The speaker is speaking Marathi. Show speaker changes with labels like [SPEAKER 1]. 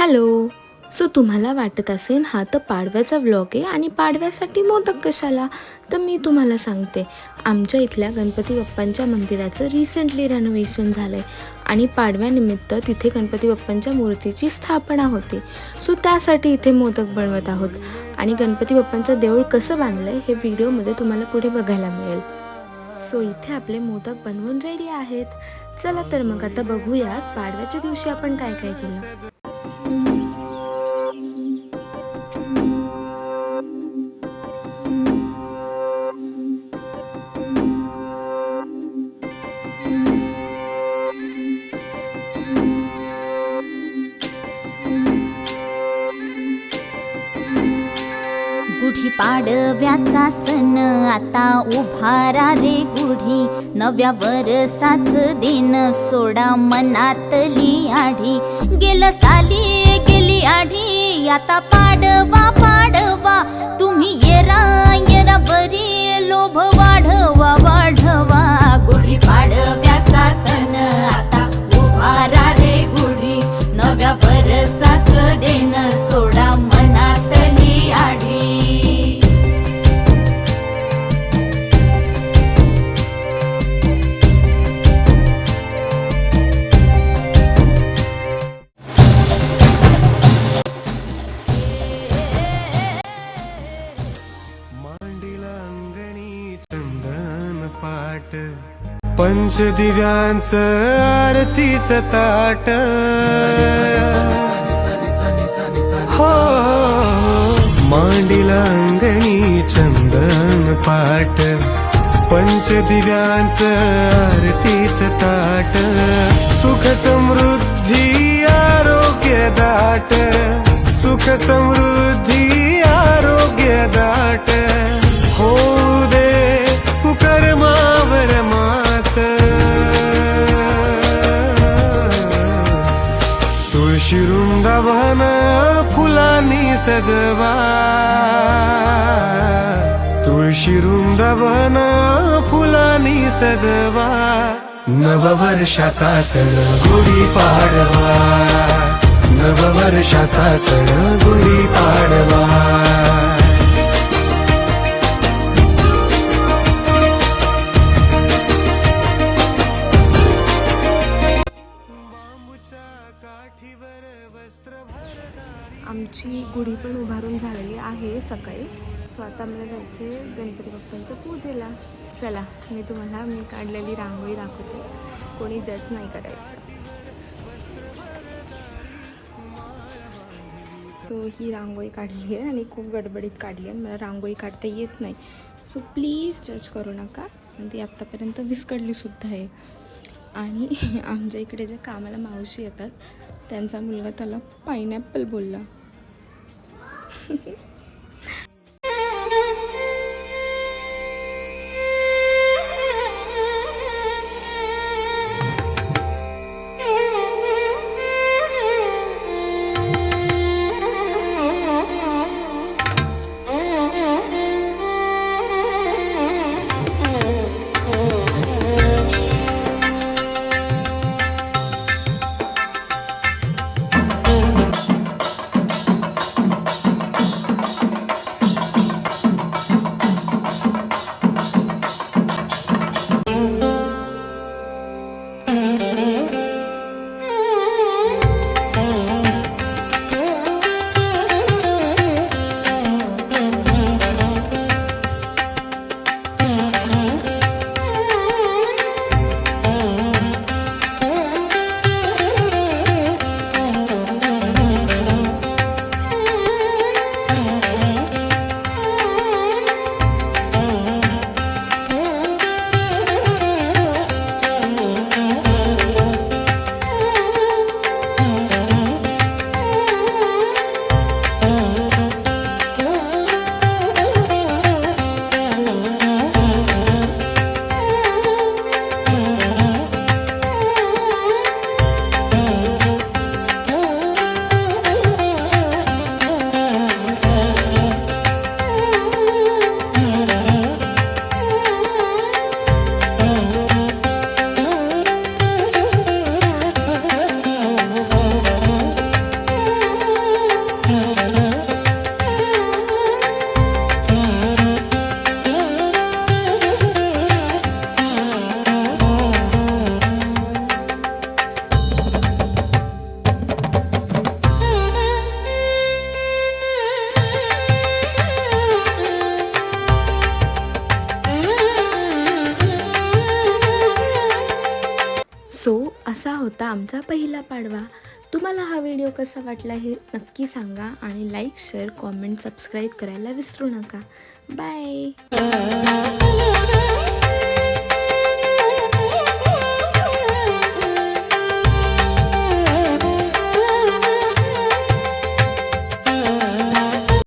[SPEAKER 1] हॅलो. सो तुम्हाला वाटत असेल हा तर पाडव्याचा व्लॉग आहे आणि पाडव्यासाठी मोदक कशाला. तर मी तुम्हाला सांगते, आमच्या इथल्या गणपती बाप्पांच्या मंदिराचं रिसेंटली रेनोव्हेशन झालं आहे आणि पाडव्यानिमित्त तिथे गणपती बाप्पांच्या मूर्तीची स्थापना होती. सो त्यासाठी इथे मोदक बनवत आहोत आणि गणपती बाप्पांचं देऊळ कसं बांधलं आहे हे व्हिडिओमध्ये तुम्हाला पुढे बघायला मिळेल. सो इथे आपले मोदक बनवून रेडी आहेत. चला तर मग आता बघूयात पाडव्याच्या दिवशी आपण काय काय केलं.
[SPEAKER 2] गुढी पाडव्याचा सण आता उभारा रे गुढी, नव्या वर्षाच दिन सोडा मनातली आढी. गेलं साली गेली आढी, आता पाडवा पाडवा, तुम्ही येरा येरा बरी, लोभ वाढवा वाढवा. गुढी पाडव्याचा सण आता उभारा रे गुढी, नव्या वर्षाच दिन सोडा मनातली आढी.
[SPEAKER 3] पंचदिव्यांचं आरतीचं ताट, हो मांडीला अंगणी चंदन पाट. पंचदिव्यांचं आरतीचं ताट, सुख समृद्धी आरोग्य दाट, सुख समृद्धी आरोग्य दाट. हो दे कुकर्मावर मात, तुळशी वृंदावन फुलांनी सजवा, तुळशी वृंदावन फुलांनी सजवा. नववर्षाचा सण गुढी पाडवा, नववर्षाचा सण गुढी पाडवा.
[SPEAKER 1] आमची गुढी पण उभारून झालेली आहे सकाळीच. सो आता मला जायचं आहे गणपती बाप्पांच्या पूजेला. चला मी तुम्हाला मी काढलेली रांगोळी दाखवते, कोणी जज नाही करायचं. सो ही रांगोळी काढली आहे आणि खूप गडबडीत काढली आहे, मला रांगोळी काढता येत नाही. सो प्लीज जज करू नका. आणि ती आत्तापर्यंत विस्कटलीसुद्धा आहे. आणि आमच्या इकडे ज्या कामाला मावशी येतात त्यांचा मुलगा त्याला पायनॅपल बोलला. सो असा होता आमचा पहिला पाडवा. तुम्हाला हा व्हिडिओ कसा वाटला हे नक्की सांगा आणि लाईक शेअर कॉमेंट सबस्क्राईब करायला विसरू नका. बाय.